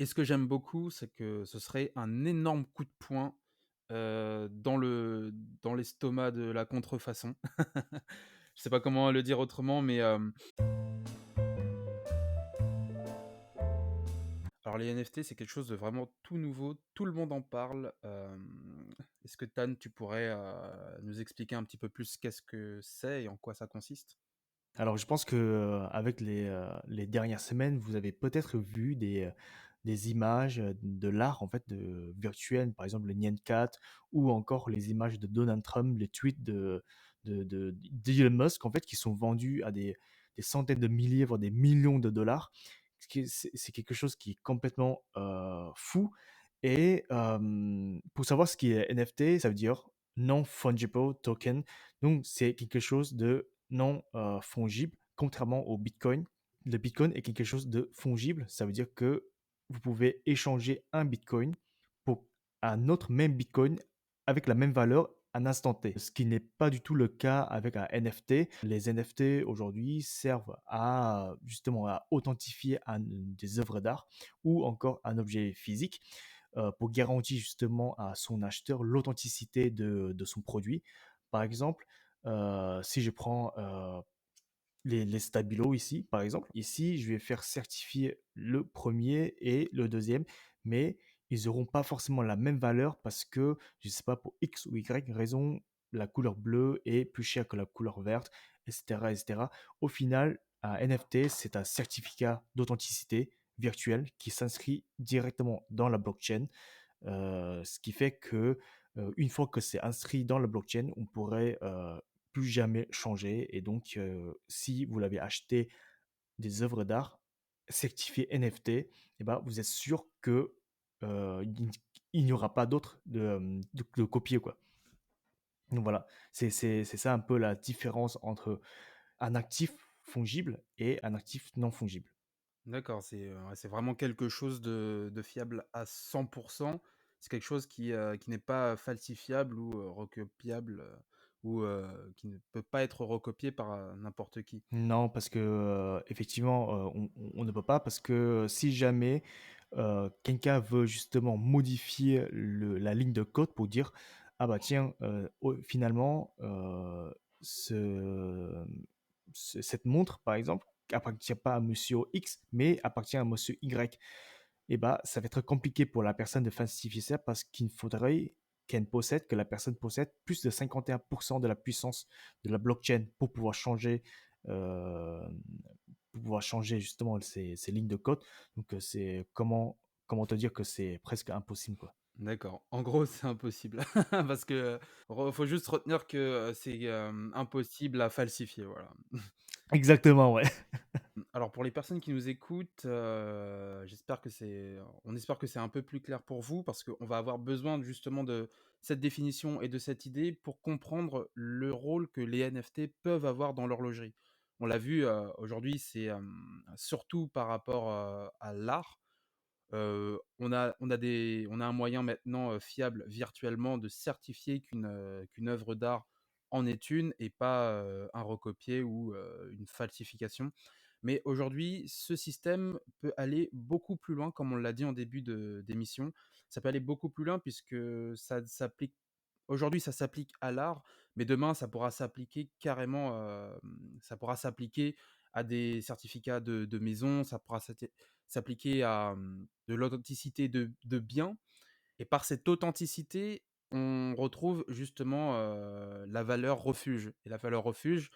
Et ce que j'aime beaucoup, c'est que ce serait un énorme coup de poing, dans l'estomac de la contrefaçon. Je sais pas comment le dire autrement, mais, alors les NFT, c'est quelque chose de vraiment tout nouveau, tout le monde en parle. Est-ce que Tan, tu pourrais, nous expliquer un petit peu plus qu'est-ce que c'est et en quoi ça consiste? Alors je pense que, avec les dernières semaines, vous avez peut-être vu des images, de l'art en fait, virtuel, par exemple le Nyan Cat ou encore les images de Donald Trump, les tweets d'Elon Musk en fait, qui sont vendus à des centaines de milliers, voire des millions de dollars. Ce qui est c'est quelque chose qui est complètement, fou et pour savoir ce qui est NFT, ça veut dire non fungible token. Donc c'est quelque chose de non, fongible, contrairement au Bitcoin. Le Bitcoin est quelque chose de fongible, ça veut dire que vous pouvez échanger un Bitcoin pour un autre même Bitcoin avec la même valeur à un instant T. Ce qui n'est pas du tout le cas avec un NFT. Les NFT aujourd'hui servent à justement à authentifier des œuvres d'art ou encore un objet physique pour garantir justement à son acheteur l'authenticité de son produit. Par exemple, si je prends les stabilos ici, par exemple, ici, je vais faire certifier le premier et le deuxième, mais ils n'auront pas forcément la même valeur parce que, je ne sais pas, pour X ou Y raison, la couleur bleue est plus chère que la couleur verte, etc., etc. Au final, un NFT, c'est un certificat d'authenticité virtuel qui s'inscrit directement dans la blockchain, ce qui fait que une fois que c'est inscrit dans la blockchain, on pourrait plus jamais changer. Et donc, si vous l'avez acheté des œuvres d'art certifiées NFT, eh ben, vous êtes sûr que il n'y aura pas d'autres de copier, quoi. Donc voilà, c'est ça un peu la différence entre un actif fongible et un actif non fongible. D'accord, ouais, c'est vraiment quelque chose de fiable à 100. C'est quelque chose qui n'est pas falsifiable ou, recopiable, ou, qui ne peut pas être recopié par, n'importe qui. Non, parce que, effectivement, on ne peut pas parce que si jamais, quelqu'un veut justement modifier la ligne de code pour dire: «Ah bah tiens, au finalement, ce cette montre, par exemple, appartient pas à monsieur X, mais appartient à monsieur Y». Et bah, ça va être compliqué pour la personne de falsifier ça parce qu'il faudrait que la personne possède plus de 51% de la puissance de la blockchain euh, pour pouvoir changer justement ces lignes de code. Donc, c'est comment te dire que c'est presque impossible, quoi. D'accord. En gros, c'est impossible parce que, faut juste retenir que, c'est, impossible à falsifier, voilà. Exactement, ouais. Alors pour les personnes qui nous écoutent, on espère que c'est un peu plus clair pour vous parce qu'on va avoir besoin justement de cette définition et de cette idée pour comprendre le rôle que les NFT peuvent avoir dans l'horlogerie. On l'a vu, aujourd'hui, c'est, surtout par rapport, à l'art. On a un moyen maintenant, fiable virtuellement de certifier qu'une œuvre d'art en est une et pas, un recopié ou, une falsification. Mais aujourd'hui, ce système peut aller beaucoup plus loin, comme on l'a dit en début d'émission. Ça peut aller beaucoup plus loin puisque ça s'applique aujourd'hui, ça s'applique à l'art, mais demain, ça pourra s'appliquer carrément, ça pourra s'appliquer à des certificats de maison, ça pourra s'appliquer à, de l'authenticité de biens. Et par cette authenticité, on retrouve justement, la valeur refuge. Et la valeur refuge,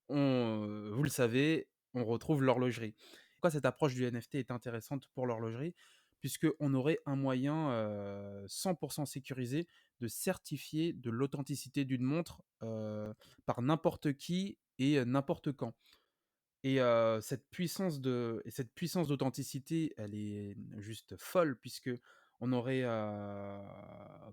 vous le savez, on retrouve l'horlogerie. Pourquoi cette approche du NFT est intéressante pour l'horlogerie? Puisqu'on aurait un moyen, 100 sécurisé de certifier de l'authenticité d'une montre, par n'importe qui et n'importe quand. Et cette puissance d'authenticité, elle est juste folle puisque on aurait,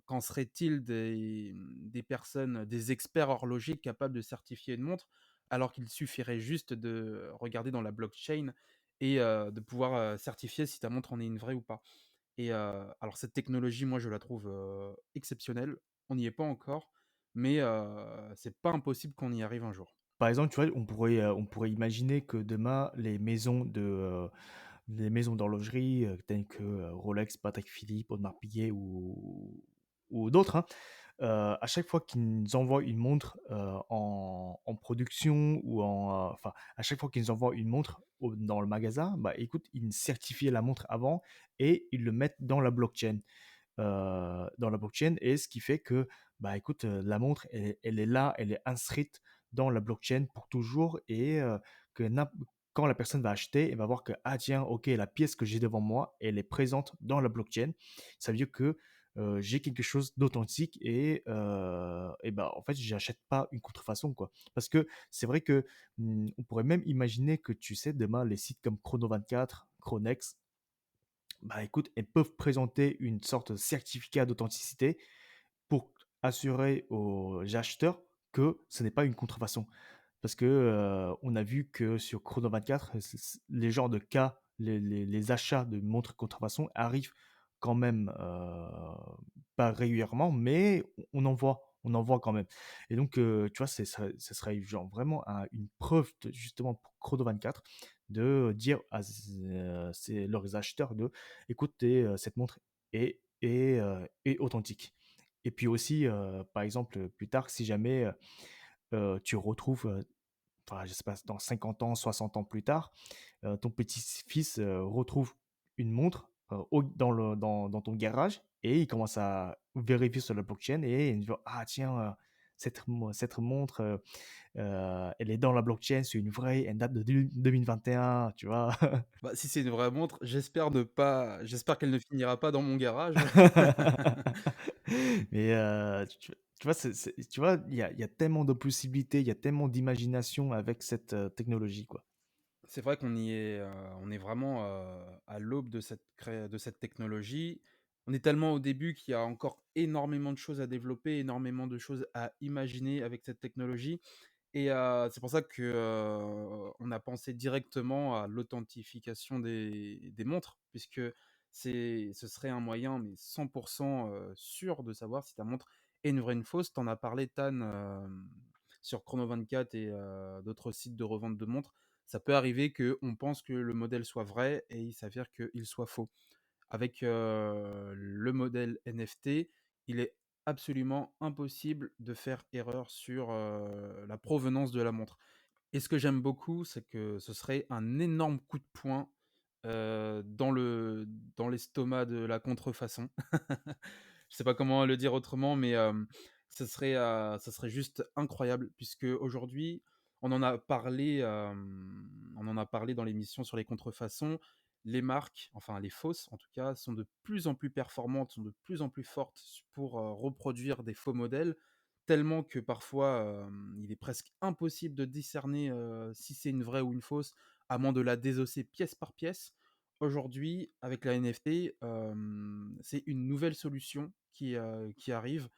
qu'en serait-il des personnes, des experts horlogers capables de certifier une montre, alors qu'il suffirait juste de regarder dans la blockchain et de pouvoir, certifier si ta montre en est une vraie ou pas. Et alors cette technologie, moi, je la trouve, exceptionnelle. On n'y est pas encore, mais c'est pas impossible qu'on y arrive un jour. Par exemple, tu vois, on pourrait imaginer que demain, les maisons les maisons d'horlogerie, telles que, Rolex, Patek Philippe, Audemars Piguet ou d'autres, hein. À chaque fois qu'ils nous envoient une montre, en production ou enfin, à chaque fois qu'ils nous envoient une montre dans le magasin, bah, écoute, ils certifient la montre avant et ils le mettent dans la blockchain et ce qui fait que, bah, écoute, la montre, elle est là, elle est inscrite dans la blockchain pour toujours et que quand la personne va acheter, elle va voir que, ah tiens, OK, la pièce que j'ai devant moi, elle est présente dans la blockchain. Ça veut dire que, j'ai quelque chose d'authentique et bah, en fait, j'achète pas une contrefaçon, quoi. Parce que c'est vrai que, on pourrait même imaginer que, tu sais, demain, les sites comme Chrono24, Chronex, bah, écoute, elles peuvent présenter une sorte de certificat d'authenticité pour assurer aux acheteurs que ce n'est pas une contrefaçon. Parce que, on a vu que sur Chrono24, les genres de cas, les achats de montres contrefaçon arrivent quand même, pas régulièrement, mais on en voit quand même. Et donc, tu vois, ce serait genre vraiment une preuve justement pour Chrono24 de dire leurs acheteurs de, écoutez, cette montre est authentique. Et puis aussi, par exemple, plus tard, si jamais tu retrouves, enfin, je sais pas, dans 50 ans, 60 ans plus tard, ton petit-fils retrouve une montre dans ton garage et il commence à vérifier sur la blockchain et il dit, ah tiens, cette montre, elle est dans la blockchain, c'est une vraie, elle date de 2021, tu vois. Bah, si c'est une vraie montre, j'espère qu'elle ne finira pas dans mon garage. Mais tu vois, tu vois, il y a tellement de possibilités, il y a tellement d'imagination avec cette technologie, quoi. C'est vrai on est vraiment, à l'aube de cette technologie. On est tellement au début qu'il y a encore énormément de choses à développer, énormément de choses à imaginer avec cette technologie et c'est pour ça que, on a pensé directement à l'authentification des montres puisque ce serait un moyen, mais 100 sûr de savoir si ta montre est une vraie, une fausse. Tu en as parlé, Tan, sur Chrono24 et d'autres sites de revente de montres. Ça peut arriver qu'on pense que le modèle soit vrai et il s'avère qu'il soit faux. Avec le modèle NFT, il est absolument impossible de faire erreur sur la provenance de la montre. Et ce que j'aime beaucoup, c'est que ce serait un énorme coup de poing dans l'estomac de la contrefaçon. Je sais pas comment le dire autrement, mais ça serait juste incroyable puisque aujourd'hui, on en a parlé dans l'émission sur les contrefaçons. Les marques, enfin les fausses en tout cas, sont de plus en plus performantes, sont de plus en plus fortes pour reproduire des faux modèles, tellement que parfois il est presque impossible de discerner si c'est une vraie ou une fausse, à moins de la désosser pièce par pièce. Aujourd'hui, avec la NFT, c'est une nouvelle solution qui arrive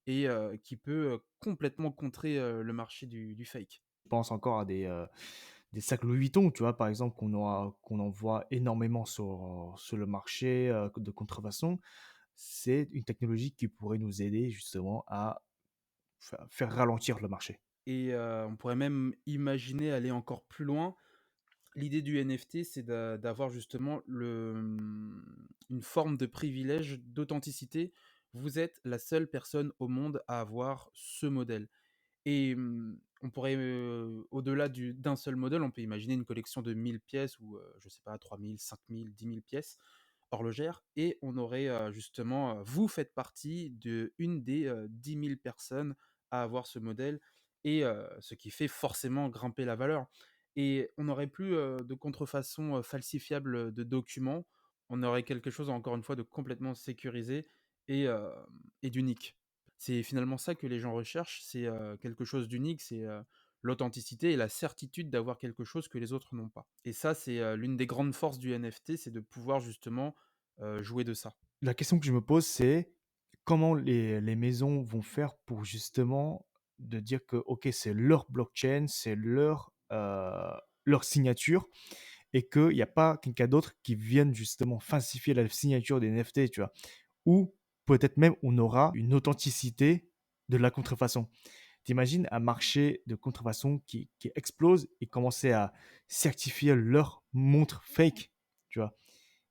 et qui peut complètement contrer le marché du fake. Je pense encore à des sacs Louis Vuitton, tu vois, par exemple, qu'on en voit énormément sur le marché de contrefaçon. C'est une technologie qui pourrait nous aider justement à faire ralentir le marché. Et on pourrait même imaginer aller encore plus loin. L'idée du NFT, c'est d'avoir justement une forme de privilège, d'authenticité. Vous êtes la seule personne au monde à avoir ce modèle. Et on pourrait, au-delà d'un seul modèle, on peut imaginer une collection de 1000 pièces ou, je sais pas, 3000, 5000, 10 000 pièces horlogères et on aurait, justement, vous faites partie d'une des, 10 000 personnes à avoir ce modèle et ce qui fait forcément grimper la valeur et on n'aurait plus, de contrefaçon, falsifiable, de documents. On aurait quelque chose, encore une fois, de complètement sécurisé et d'unique. C'est finalement ça que les gens recherchent, c'est, quelque chose d'unique, c'est, l'authenticité et la certitude d'avoir quelque chose que les autres n'ont pas. Et ça, c'est, l'une des grandes forces du NFT, c'est de pouvoir justement, jouer de ça. La question que je me pose, c'est comment les maisons vont faire pour justement de dire que, OK, c'est leur blockchain, c'est leur signature et qu'il y a pas quelqu'un d'autre qui vienne justement falsifier la signature des NFT, tu vois? Ou peut-être même on aura une authenticité de la contrefaçon. T'imagines un marché de contrefaçon qui explose et commencer à certifier leurs montres fake. tu vois?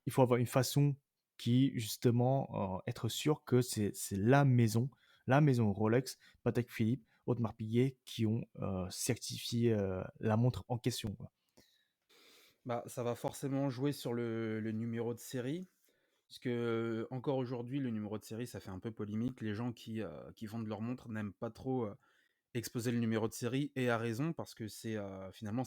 Il faut avoir une façon qui justement, être sûr que c'est la maison Rolex, Patek Philippe, Audemars Piguet qui ont, certifié, la montre en question, quoi. Bah, ça va forcément jouer sur le numéro de série, parce que, encore aujourd'hui, le numéro de série, ça fait un peu polémique. Les gens qui vendent leurs montres n'aiment pas trop, exposer le numéro de série et à raison parce que finalement,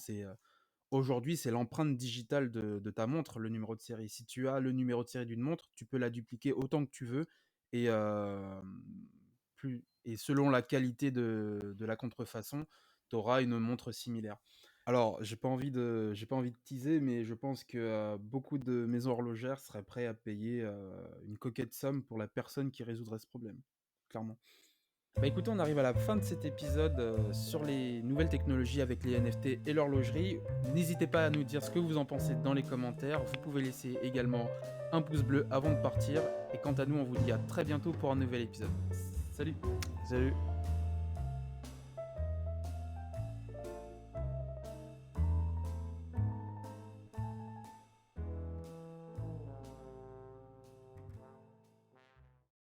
aujourd'hui, c'est l'empreinte digitale de ta montre, le numéro de série. Si tu as le numéro de série d'une montre, tu peux la dupliquer autant que tu veux et selon la qualité de la contrefaçon, tu auras une montre similaire. Alors, j'ai pas envie de teaser, mais je pense que beaucoup de maisons horlogères seraient prêts à payer une coquette somme pour la personne qui résoudrait ce problème, clairement. Bah écoutez, on arrive à la fin de cet épisode sur les nouvelles technologies avec les NFT et l'horlogerie. N'hésitez pas à nous dire ce que vous en pensez dans les commentaires. Vous pouvez laisser également un pouce bleu avant de partir. Et quant à nous, on vous dit à très bientôt pour un nouvel épisode. Salut! Salut!